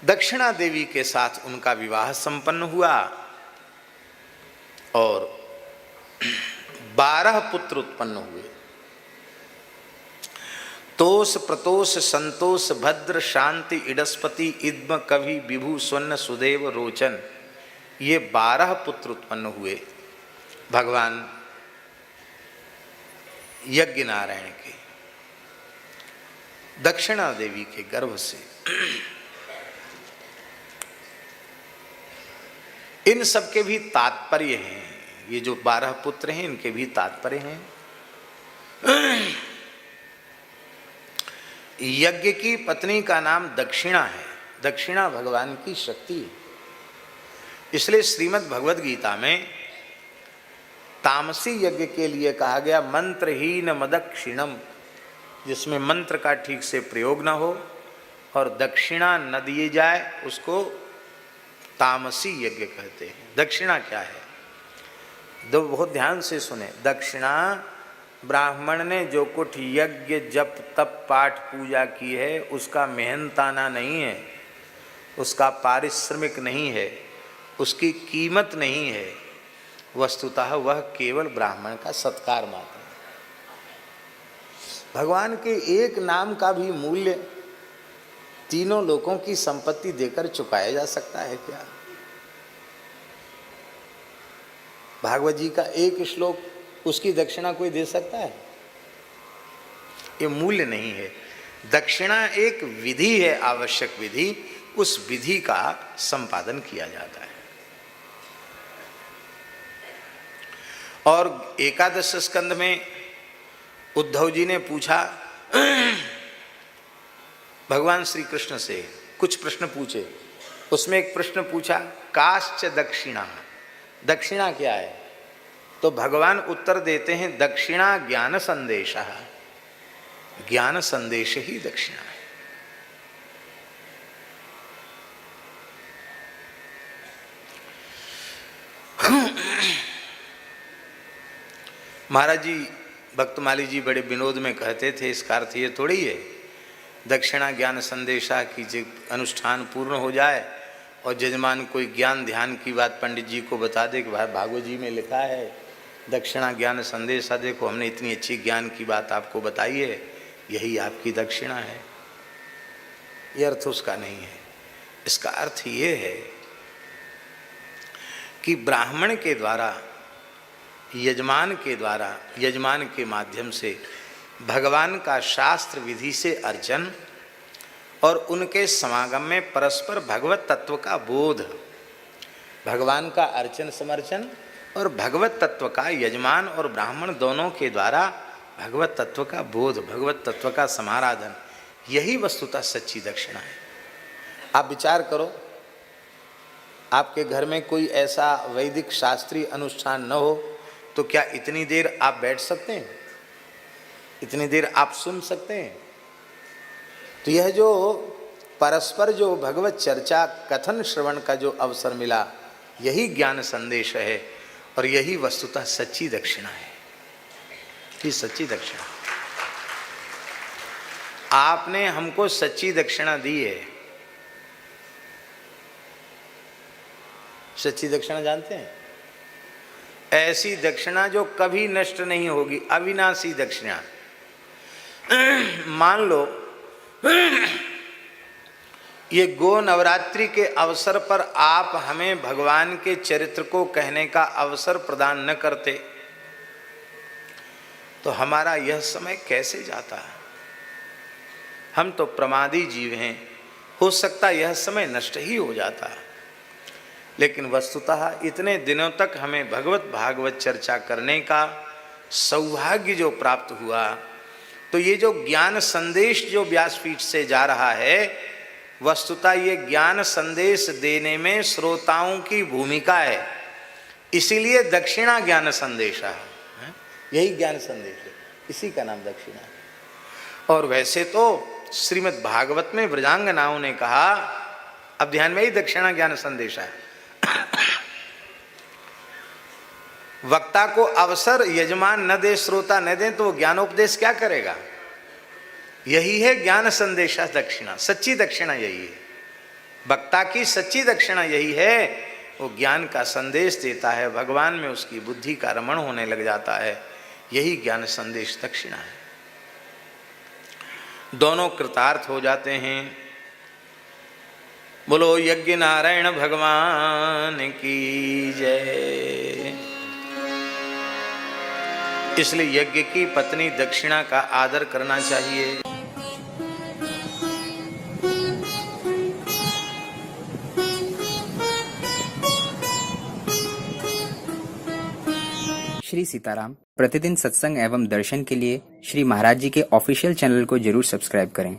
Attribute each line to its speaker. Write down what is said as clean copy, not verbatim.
Speaker 1: दक्षिणा देवी के साथ उनका विवाह संपन्न हुआ और 12 पुत्र उत्पन्न हुए। तोष, प्रतोष, संतोष, भद्र, शांति, इडस्पति, इद्म, कवि, विभु, स्वर्ण, सुदेव, रोचन, ये 12 पुत्र उत्पन्न हुए भगवान यज्ञ नारायण के दक्षिणा देवी के गर्भ से। इन सब के भी तात्पर्य हैं, ये जो 12 पुत्र हैं इनके भी तात्पर्य हैं। यज्ञ की पत्नी का नाम दक्षिणा है। दक्षिणा भगवान की शक्ति है। इसलिए श्रीमद् भगवद गीता में तामसी यज्ञ के लिए कहा गया मंत्रहीन मदक्षिणम, जिसमें मंत्र का ठीक से प्रयोग न हो और दक्षिणा न दिए जाए, उसको तामसी यज्ञ कहते हैं। दक्षिणा क्या है? दो बहुत ध्यान से सुने। दक्षिणा ब्राह्मण ने जो कुछ यज्ञ जप तप पाठ पूजा की है उसका मेहनताना नहीं है, उसका पारिश्रमिक नहीं है, उसकी कीमत नहीं है। वस्तुतः वह केवल ब्राह्मण का सत्कार मात्र है। भगवान के एक नाम का भी मूल्य तीनों लोगों की संपत्ति देकर चुकाया जा सकता है क्या? भागवत जी का एक श्लोक, उसकी दक्षिणा कोई दे सकता है? ये मूल्य नहीं है। दक्षिणा एक विधि है, आवश्यक विधि, उस विधि का संपादन किया जाता है। और एकादश स्कंद में उद्धव जी ने पूछा भगवान श्री कृष्ण से, कुछ प्रश्न पूछे। उसमें एक प्रश्न पूछा, काश्च दक्षिणा, दक्षिणा क्या है? तो भगवान उत्तर देते हैं, दक्षिणा ज्ञान संदेश, ज्ञान संदेश ही दक्षिणा है। महाराज जी भक्तमाली जी बड़े विनोद में कहते थे, इसका अर्थ ये थोड़ी है दक्षिणा ज्ञान संदेशा की अनुष्ठान पूर्ण हो जाए और जजमान कोई ज्ञान ध्यान की बात पंडित जी को बता दे कि भाई भागवत जी में लिखा है दक्षिणा ज्ञान संदेशा, देखो हमने इतनी अच्छी ज्ञान की बात आपको बताई है, यही आपकी दक्षिणा है। ये अर्थ उसका नहीं है। इसका अर्थ ये है कि ब्राह्मण के द्वारा, यजमान के द्वारा, यजमान के माध्यम से भगवान का शास्त्र विधि से अर्चन और उनके समागम में परस्पर भगवत तत्व का बोध, भगवान का अर्चन समर्चन और भगवत तत्व का यजमान और ब्राह्मण दोनों के द्वारा भगवत तत्व का बोध, भगवत तत्व का समाराधन, यही वस्तुतः सच्ची दक्षिणा है। आप विचार करो, आपके घर में कोई ऐसा वैदिक शास्त्रीय अनुष्ठान न हो तो क्या इतनी देर आप बैठ सकते हैं? इतनी देर आप सुन सकते हैं? तो यह जो परस्पर जो भगवत चर्चा कथन श्रवण का जो अवसर मिला, यही ज्ञान संदेश है और यही वस्तुतः सच्ची दक्षिणा है। ये सच्ची दक्षिणा, आपने हमको सच्ची दक्षिणा दी है। सच्ची दक्षिणा जानते हैं? ऐसी दक्षिणा जो कभी नष्ट नहीं होगी, अविनाशी दक्षिणा। मान लो ये गो नवरात्रि के अवसर पर आप हमें भगवान के चरित्र को कहने का अवसर प्रदान न करते तो हमारा यह समय कैसे जाता है? हम तो प्रमादी जीव हैं, हो सकता यह समय नष्ट ही हो जाता। लेकिन वस्तुतः इतने दिनों तक हमें भगवत भागवत चर्चा करने का सौभाग्य जो प्राप्त हुआ, तो ये जो ज्ञान संदेश जो व्यासपीठ से जा रहा है, वस्तुतः ये ज्ञान संदेश देने में श्रोताओं की भूमिका है। इसीलिए दक्षिणा ज्ञान संदेश है, यही ज्ञान संदेश है, इसी का नाम दक्षिणा है। और वैसे तो श्रीमद् भागवत में ब्रजांगनाओं ने कहा, अब ध्यान में ही दक्षिणा ज्ञान संदेश है। वक्ता को अवसर यजमान न दे, श्रोता न दे, तो वो ज्ञानोपदेश क्या करेगा? यही है ज्ञान संदेशा दक्षिणा, सच्ची दक्षिणा यही है। वक्ता की सच्ची दक्षिणा यही है, वो ज्ञान का संदेश देता है, भगवान में उसकी बुद्धि का रमण होने लग जाता है, यही ज्ञान संदेश दक्षिणा है। दोनों कृतार्थ हो जाते हैं। बोलो यज्ञ नारायण भगवान की जय। इसलिए यज्ञ की पत्नी दक्षिणा का आदर करना चाहिए।
Speaker 2: श्री सीताराम प्रतिदिन सत्संग एवं दर्शन के लिए श्री महाराज जी के ऑफिशियल चैनल को जरूर सब्सक्राइब करें।